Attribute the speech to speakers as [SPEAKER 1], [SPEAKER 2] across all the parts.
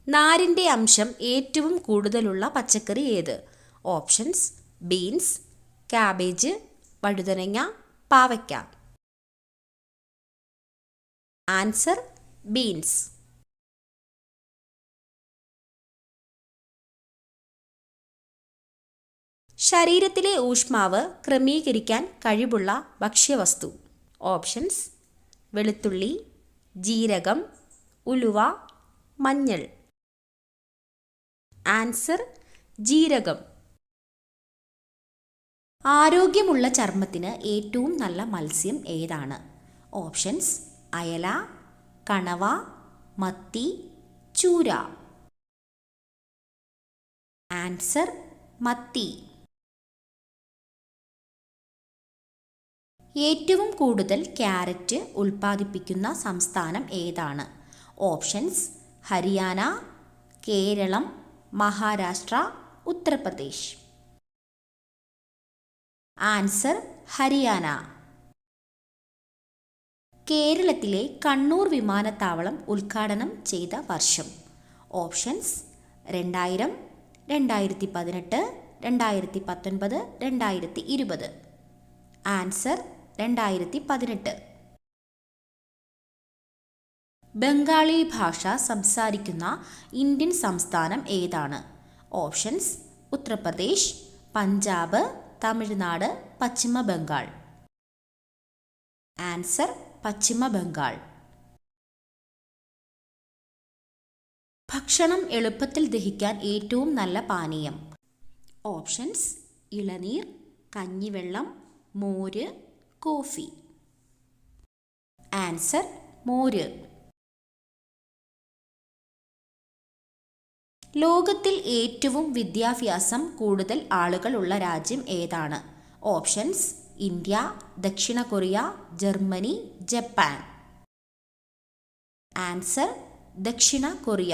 [SPEAKER 1] നാരിൻ്റെ അംശം ഏറ്റവും കൂടുതലുള്ള പച്ചക്കറി ഏത്? ഓപ്ഷൻസ്: ബീൻസ്, കാബേജ്, വഴുതനങ്ങ, പാവയ്ക്ക. Answer: beans. ശരീരത്തിലെ ഊഷ്മാവ് ക്രമീകരിക്കാൻ കഴിവുള്ള ഭക്ഷ്യവസ്തു. ഓപ്ഷൻസ്: വെളുത്തുള്ളി, ജീരകം, ഉലുവ, മഞ്ഞൾ. ആൻസർ: ജീരകം. ആരോഗ്യമുള്ള ചർമ്മത്തിന് ഏറ്റവും നല്ല മത്സ്യം ഏതാണ്? ഓപ്ഷൻസ്: അയല, കണവ, മത്തി, ചൂര. ആൻസർ: മത്തി. ഏറ്റവും കൂടുതൽ ക്യാരറ്റ് ഉൽപ്പാദിപ്പിക്കുന്ന സംസ്ഥാനം ഏതാണ്? ഓപ്ഷൻസ്: ഹരിയാന, കേരളം, മഹാരാഷ്ട്ര, ഉത്തർപ്രദേശ്. ആൻസർ: ഹരിയാന. കേരളത്തിലെ കണ്ണൂർ വിമാനത്താവളം ഉദ്ഘാടനം ചെയ്ത വർഷം. ഓപ്ഷൻസ്: 2000, 2018, 2019, 2020. ആൻസർ: 2018. ബംഗാളി ഭാഷ സംസാരിക്കുന്ന ഇന്ത്യൻ സംസ്ഥാനം ഏതാണ്? ഓപ്ഷൻസ്: ഉത്തർപ്രദേശ്, പഞ്ചാബ്, തമിഴ്നാട്, പശ്ചിമ ബംഗാൾ. ആൻസർ: പശ്ചിമ ബംഗാൾ. ഭക്ഷണം എളുപ്പത്തിൽ ദഹിക്കാൻ ഏറ്റവും നല്ല പാനീയം. ഓപ്ഷൻസ്: ഇളനീർ, കഞ്ഞിവെള്ളം, മോര്, കോഫി. ആൻസർ: മോര്. ലോകത്തിൽ ഏറ്റവും വിദ്യാഭ്യാസം കൂടുതൽ ആളുകളുള്ള രാജ്യം ഏതാണ്? ഓപ്ഷൻസ്: ഇന്ത്യ, ദക്ഷിണ കൊറിയ, ജർമ്മനി, ജപ്പാൻ. ആൻസർ: ദക്ഷിണ കൊറിയ.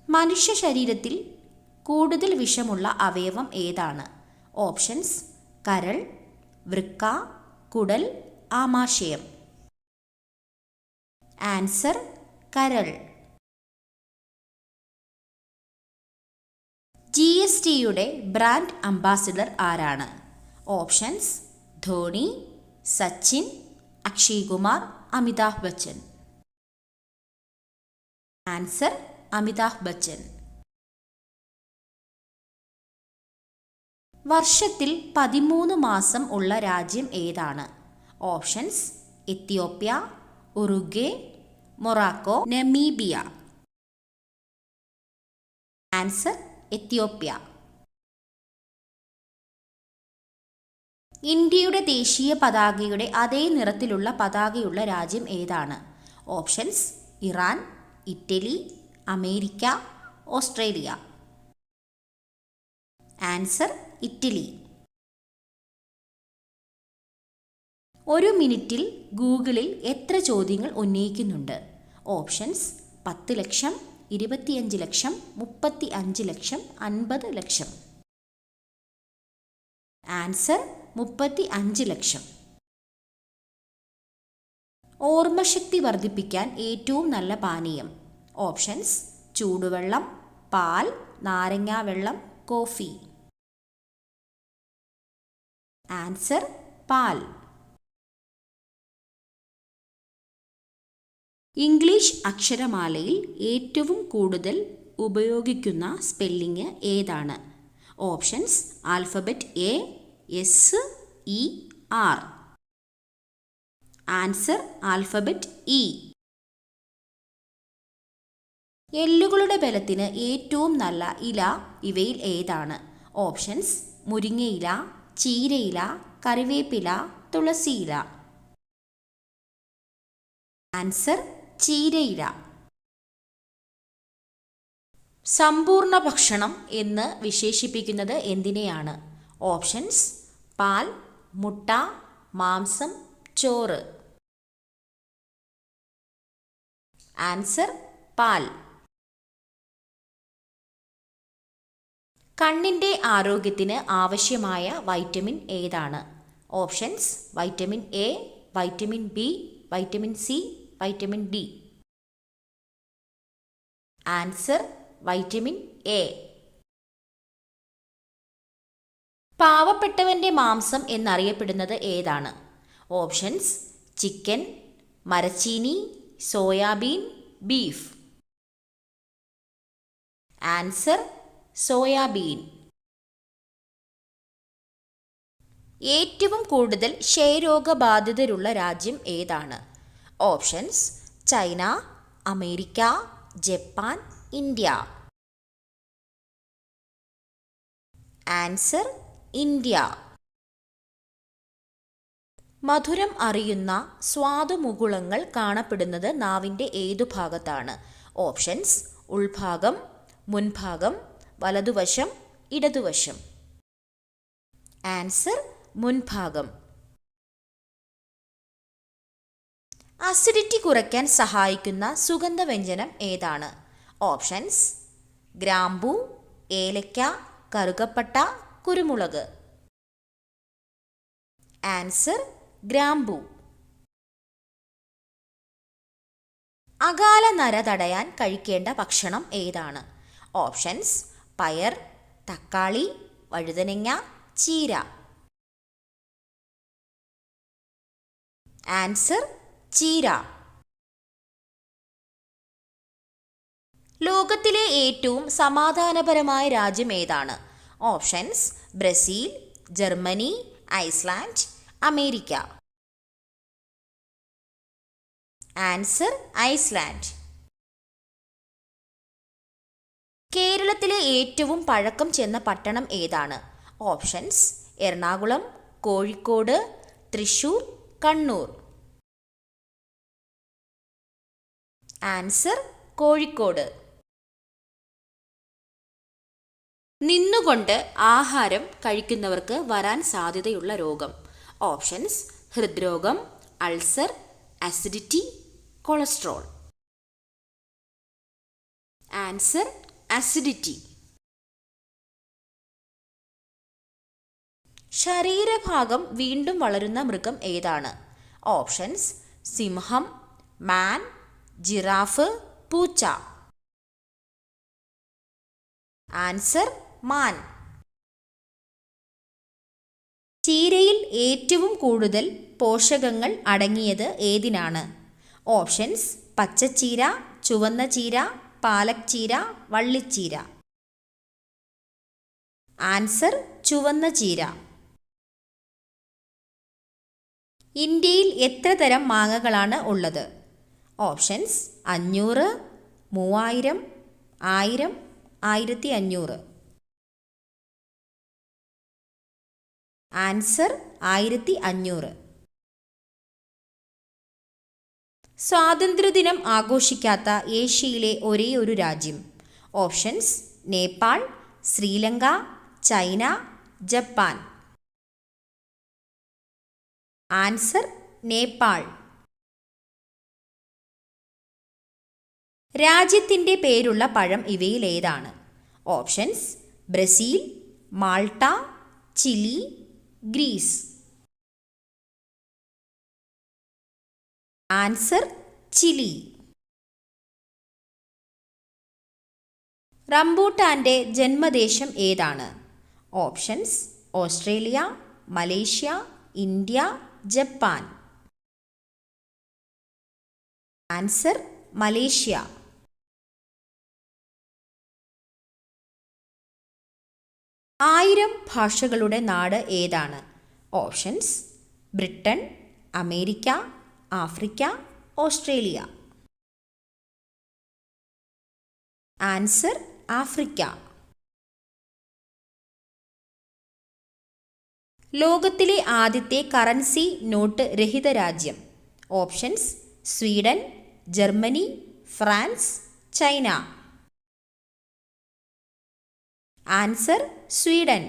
[SPEAKER 1] മനുഷ്യ ശരീരത്തിൽ കൂടുതൽ വിഷമുള്ള അവയവം ഏതാണ്? ഓപ്ഷൻസ്: കരൾ, വൃക്ക, കുടൽ, ആമാശയം. ആൻസർ: കരൾ. GSTയുടെ ബ്രാൻഡ് അംബാസിഡർ ആരാണ്? ഓപ്ഷൻസ്: ധോണി, സച്ചിൻ, അക്ഷയ് കുമാർ, അമിതാഭ് ബച്ചൻ. ആൻസർ: അമിതാഭ് ബച്ചൻ. വർഷത്തിൽ 13 മാസം ഉള്ള രാജ്യം ഏതാണ്? Options: Ethiopia, Uruguay, Morocco, Namibia. Answer: Ethiopia. ഇന്ത്യയുടെ ദേശീയ പതാകയുടെ അതേ നിറത്തിലുള്ള പതാകയുള്ള രാജ്യം ഏതാണ്? Options: Iran, Italy, America, Australia. Answer: Italy. ഒരു മിനിറ്റിൽ ഗൂഗിളിൽ എത്ര ചോദ്യങ്ങൾ ഉന്നയിക്കുന്നുണ്ട്? ഓപ്ഷൻസ്: 10 ലക്ഷം, 25 ലക്ഷം, 35 ലക്ഷം, 50 ലക്ഷം. ആൻസർ: 35 ലക്ഷം. ഓർമ്മശക്തി വർദ്ധിപ്പിക്കാൻ ഏറ്റവും നല്ല പാനീയം. ഓപ്ഷൻസ്: ചൂടുവെള്ളം, പാൽ, നാരങ്ങാവെള്ളം, കോഫി. ആൻസർ: പാൽ. ഇംഗ്ലീഷ് അക്ഷരമാലയിൽ ഏറ്റവും കൂടുതൽ ഉപയോഗിക്കുന്ന സ്പെല്ലിംഗ് ഏതാണ്? Options: alphabet A, S, E, R. Answer: alphabet E. എല്ലുകളുടെ ബലത്തിന് ഏറ്റവും നല്ല ഇല ഇവയിൽ ഏതാണ്? ഓപ്ഷൻസ്: മുരിങ്ങയില, ചീരയില, കറിവേപ്പില, തുളസിയില. ആൻസർ: ചീരയില. സമ്പൂർണ്ണ ഭക്ഷണം എന്ന് വിശേഷിപ്പിക്കുന്നത് എന്തിനെയാണ്? ഓപ്ഷൻസ്: പാൽ, മുട്ട, മാംസം, ചോറ്. ആൻസർ: പാൽ. കണ്ണിൻ്റെ ആരോഗ്യത്തിന് ആവശ്യമായ വൈറ്റമിൻ ഏതാണ്? Options: vitamin A, vitamin B, vitamin C, vitamin D. Answer vitamin A. പാവപ്പെട്ടവന്റെ മാംസം എന്നറിയപ്പെടുന്നത് ഏതാണ്? ഓപ്ഷൻസ്: ചിക്കൻ, മരച്ചീനി, സോയാബീൻ, ബീഫ്. Answer soyabean. ഏറ്റവും കൂടുതൽ ക്ഷയരോഗബാധിതരുള്ള രാജ്യം ഏതാണ്? Options: China, America, Japan, India. Answer India. മധുരം അറിയുന്ന സ്വാദുമുകുളങ്ങൾ കാണപ്പെടുന്നത് നാവിൻ്റെ ഏതു ഭാഗത്താണ്? ഓപ്ഷൻസ്: ഉൾഭാഗം, മുൻഭാഗം, വലതുവശം, ഇടതുവശം. ആൻസർ മുൻഭാഗം. അസിഡിറ്റി കുറയ്ക്കാൻ സഹായിക്കുന്ന സുഗന്ധവ്യഞ്ജനം ഏതാണ്? ഓപ്ഷൻസ്: ഗ്രാമ്പൂ, ഏലക്ക, കറുകപ്പട്ട, കുരുമുളക്. ആൻസർ ഗ്രാമ്പൂ. അകാല നര തടയാൻ കഴിക്കേണ്ട ഭക്ഷണം ഏതാണ്? ഓപ്ഷൻസ്: പയർ, തക്കാളി, വഴുതനങ്ങ, ചീര. ആൻസർ ചീര. ലോകത്തിലെ ഏറ്റവും സമാധാനപരമായ രാജ്യം ഏതാണ്? Options: Brazil, Germany, Iceland, America. Answer Iceland. കേരളത്തിലെ ഏറ്റവും പഴക്കം ചെന്ന പട്ടണം ഏതാണ്? ഓപ്ഷൻസ്: എറണാകുളം, കോഴിക്കോട്, തൃശൂർ, കണ്ണൂർ. ആൻസർ കോഴിക്കോട്. നിന്നുകൊണ്ട് ആഹാരം കഴിക്കുന്നവർക്ക് വരാൻ സാധ്യതയുള്ള രോഗം. ഓപ്ഷൻസ്: ഹൃദ്രോഗം, ulcer, acidity, cholesterol. Answer acidity. ശരീരഭാഗം വീണ്ടും വളരുന്ന മൃഗം ഏതാണ്? ഓപ്ഷൻസ്: സിംഹം, മാൻ, ജിറാഫ്, പൂച്ച. ആൻസർ മാൻ. ചീരയിൽ ഏറ്റവും കൂടുതൽ പോഷകങ്ങൾ അടങ്ങിയത് ഏതിനാണ്? ഓപ്ഷൻസ്: പച്ചച്ചീര, ചുവന്ന ചീര, പാലക് ചീര, വള്ളിച്ചീര. ആൻസർ ചുവന്ന ചീര. ഇന്ത്യയിൽ എത്ര തരം മാങ്ങകളാണ് ഉള്ളത്? ഓപ്ഷൻസ്: 500, 3000, 1000, 1500. ആൻസർ 1500. സ്വാതന്ത്ര്യദിനം ആഘോഷിക്കാത്ത ഏഷ്യയിലെ ഒരേയൊരു രാജ്യം. Options: Nepal, Sri Lanka, China, Japan. Answer Nepal. രാജ്യത്തിൻ്റെ പേരുള്ള പഴം ഇവയിൽ ഏതാണ്? Options: Brazil, Malta, Chile, Greece. Answer Chile. റംബൂട്ടാൻ്റെ ജന്മദേശം ഏതാണ്? Options: Australia, Malaysia, India, Japan. Answer Malaysia. ആയിരം ഭാഷകളുടെ നാട് ഏതാണ്? Options: Britain, America, Africa, Australia. Answer Africa. ലോകത്തിലെ ആദ്യത്തെ കറൻസി നോട്ട് രഹിത രാജ്യം. Options: Sweden, Germany, France, China. Answer Sweden.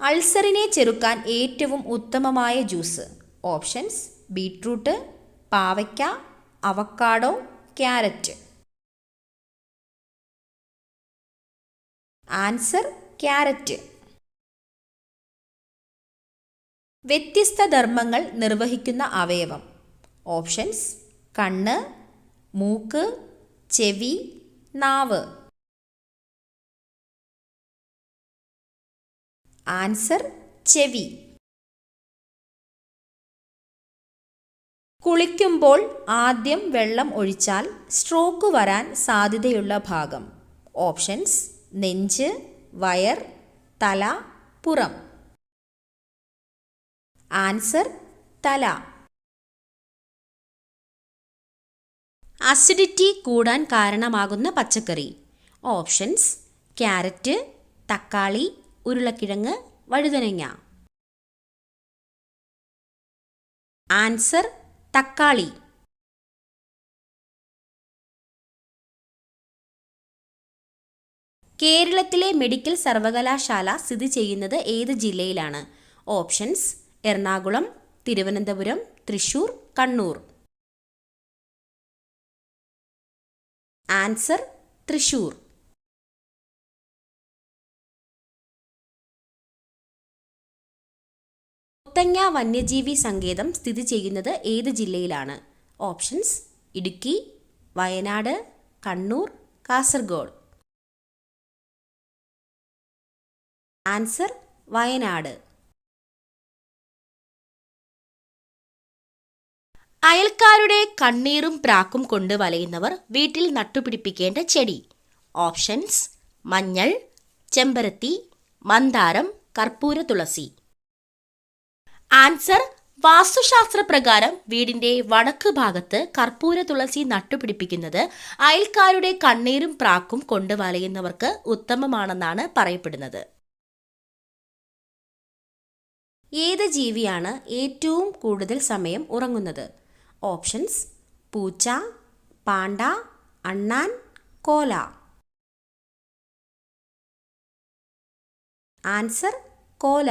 [SPEAKER 1] അൾസറിനെ ചെറുക്കാൻ ഏറ്റവും ഉത്തമമായ ജ്യൂസ്. ഓപ്ഷൻസ്: ബീട്രൂട്ട്, പാവയ്ക്ക, അവക്കാഡോ, ക്യാരറ്റ്. Answer carrot. വ്യത്യസ്ത ധർമ്മങ്ങൾ നിർവഹിക്കുന്ന അവയവം. ഓപ്ഷൻസ്: കണ്ണ്, മൂക്ക്, ചെവി, നാവ്. ആൻസർ ചെവി. കുളിക്കുമ്പോൾ ആദ്യം വെള്ളം ഒഴിച്ചാൽ സ്ട്രോക്ക് വരാൻ സാധ്യതയുള്ള ഭാഗം. ഓപ്ഷൻസ്: നെഞ്ച്, വയർ, തല, പുറം. ആൻസർ തല. അസിഡിറ്റി കൂടാൻ കാരണമാകുന്ന പച്ചക്കറി. ഓപ്ഷൻസ്: ക്യാരറ്റ്, തക്കാളി, ഉരുളക്കിഴങ്ങ്, വഴുതനങ്ങ. ആൻസർ തക്കാളി. കേരളത്തിലെ മെഡിക്കൽ സർവകലാശാല സ്ഥിതി ചെയ്യുന്നത് ഏത് ജില്ലയിലാണ്? ഓപ്ഷൻസ്: എറണാകുളം, തിരുവനന്തപുരം, തൃശൂർ, കണ്ണൂർ. ആൻസർ തൃശൂർ. മുത്തങ്ങ വന്യജീവി സങ്കേതം സ്ഥിതി ചെയ്യുന്നത് ഏത് ജില്ലയിലാണ്? ഓപ്ഷൻസ്: ഇടുക്കി, വയനാട്, കണ്ണൂർ, കാസർഗോഡ്. ആൻസർ വയനാട്. അയൽക്കാരുടെ കണ്ണീറും പ്രാക്കും കൊണ്ട് വലയുന്നവർ വീട്ടിൽ നട്ടുപിടിപ്പിക്കേണ്ട ചെടി. ഓപ്ഷൻസ്: മഞ്ഞൾ, ചെമ്പരത്തി, മന്ദാരം, കർപ്പൂര തുളസി. ആൻസർ വാസ്തുശാസ്ത്രപ്രകാരം വീടിന്റെ വടക്ക് ഭാഗത്ത് കർപ്പൂര തുളസി നട്ടുപിടിപ്പിക്കുന്നത് അയൽക്കാരുടെ കണ്ണീരും പ്രാക്കും കൊണ്ട് വലയുന്നവർക്ക് ഉത്തമമാണെന്നാണ് പറയപ്പെടുന്നത്. ഏത് ജീവിയാണ് ഏറ്റവും കൂടുതൽ സമയം ഉറങ്ങുന്നത്? ഓപ്ഷൻസ്: പൂച്ച, പാണ്ട, അണ്ണാൻ, കോല. ആൻസർ കോല.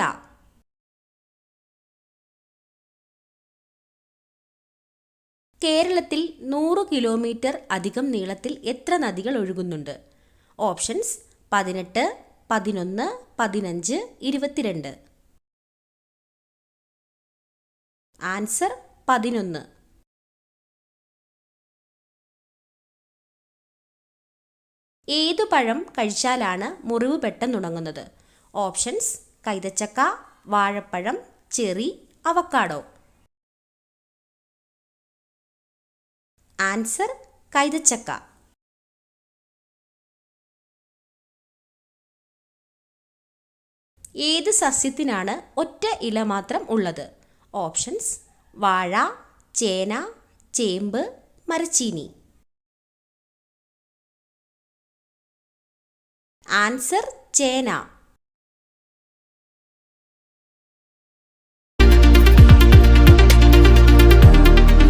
[SPEAKER 1] കേരളത്തിൽ 100 കിലോമീറ്റർ അധികം നീളത്തിൽ എത്ര നദികൾ ഒഴുകുന്നുണ്ട്? ഓപ്ഷൻസ്: 18, 11, 15, 22. ആൻസർ 11. ഏതു പഴം കഴിച്ചാലാണ് മുറിവ് പെട്ടെന്നുണങ്ങുന്നത്? ഓപ്ഷൻസ്: കൈതച്ചക്ക, വാഴപ്പഴം, ചെറി, അവക്കാഡോ. ആൻസർ കൈതച്ചക്ക. ഏത് സസ്യത്തിനാണ് ഒറ്റ ഇല മാത്രം ഉള്ളത്? ഓപ്ഷൻസ്: വാഴ, ചേന, ചേമ്പ്, മരച്ചീനി. ആൻസർ ചേന.